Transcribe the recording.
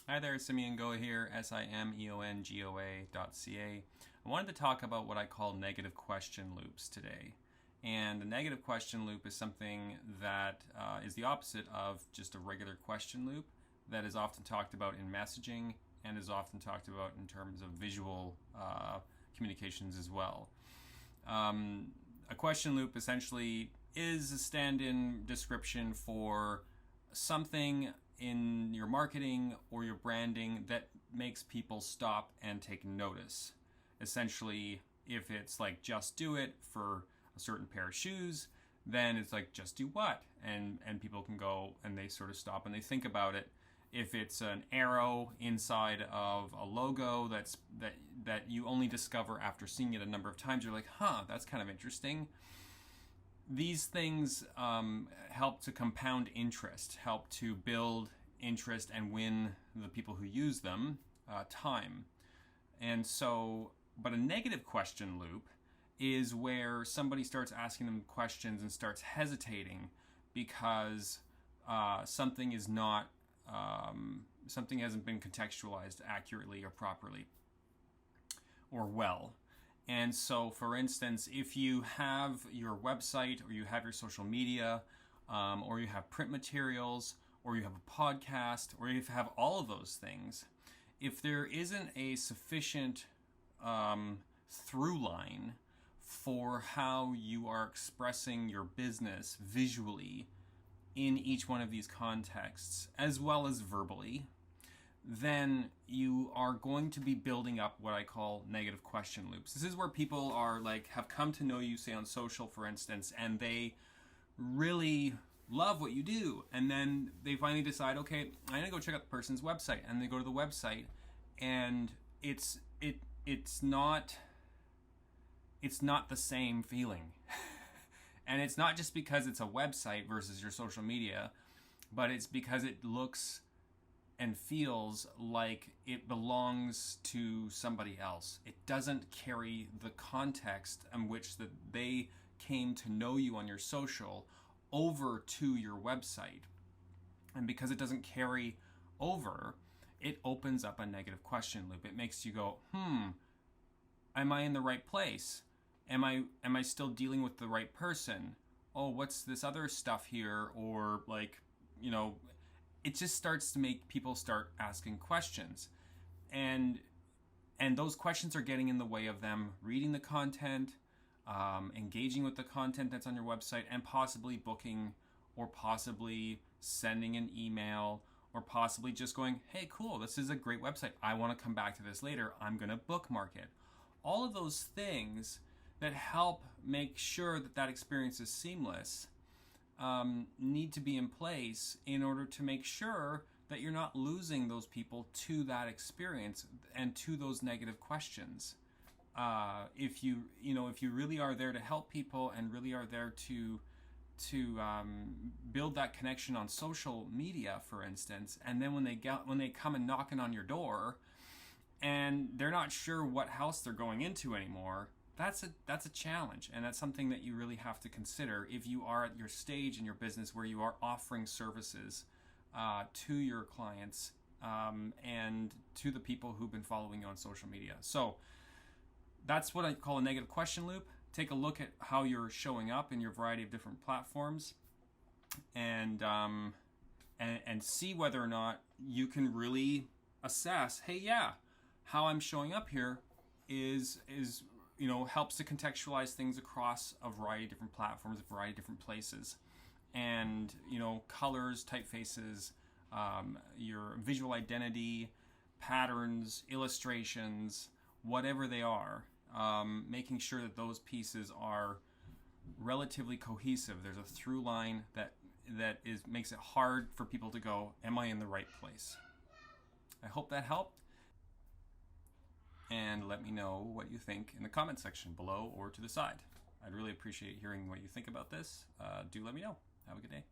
Hi there, Simeon Goa here, SIMEONGOA.ca. I wanted to talk about what I call negative question loops today. And a negative question loop is something that is the opposite of just a regular question loop that is often talked about in messaging and is often talked about in terms of visual communications as well. A question loop essentially is a stand-in description for something in your marketing or your branding that makes people stop and take notice. Essentially, if it's like just do it for a certain pair of shoes, then it's like just do what? And people can go and they sort of stop and they think about it. If it's an arrow inside of a logo that you only discover after seeing it a number of times, you're like, huh, that's kind of interesting. These things help to compound interest, help to build interest and win the people who use them time. And so, but a negative question loop is where somebody starts asking them questions and starts hesitating because something is not, something hasn't been contextualized accurately or properly or well. And so, for instance, if you have your website or you have your social media or you have print materials or you have a podcast or you have all of those things, if there isn't a sufficient through line for how you are expressing your business visually in each one of these contexts, as well as verbally, then you are going to be building up what I call negative question loops. This is where people are like, have come to know you, say on social, for instance, and they really love what you do. And then they finally decide, okay, I'm gonna go check out the person's website. And they go to the website and it's not the same feeling. And it's not just because it's a website versus your social media, but it's because it looks and feels like it belongs to somebody else. It doesn't carry the context in which that they came to know you on your social over to your website. And because it doesn't carry over, it opens up a negative question loop. It makes you go, am I in the right place? Am I still dealing with the right person? Oh, what's this other stuff here? Or like, it just starts to make people start asking questions. And those questions are getting in the way of them reading the content, engaging with the content that's on your website, and possibly booking or possibly sending an email or possibly just going, hey, cool, this is a great website. I want to come back to this later. I'm going to bookmark it. All of those things that help make sure that that experience is seamless need to be in place in order to make sure that you're not losing those people to that experience and to those negative questions. If you really are there to help people and really are there to build that connection on social media, for instance, and then when they come and knocking on your door and they're not sure what house they're going into anymore, that's a challenge, and that's something that you really have to consider if you are at your stage in your business where you are offering services to your clients and to the people who've been following you on social media. So that's what I call a negative question loop. Take a look at how you're showing up in your variety of different platforms, and see whether or not you can really assess, hey, yeah, how I'm showing up here is helps to contextualize things across a variety of different platforms, a variety of different places. And, colors, typefaces, your visual identity, patterns, illustrations, whatever they are, making sure that those pieces are relatively cohesive. There's a through line that makes it hard for people to go, am I in the right place? I hope that helped. And let me know what you think in the comment section below or to the side. I'd really appreciate hearing what you think about this. Do let me know. Have a good day.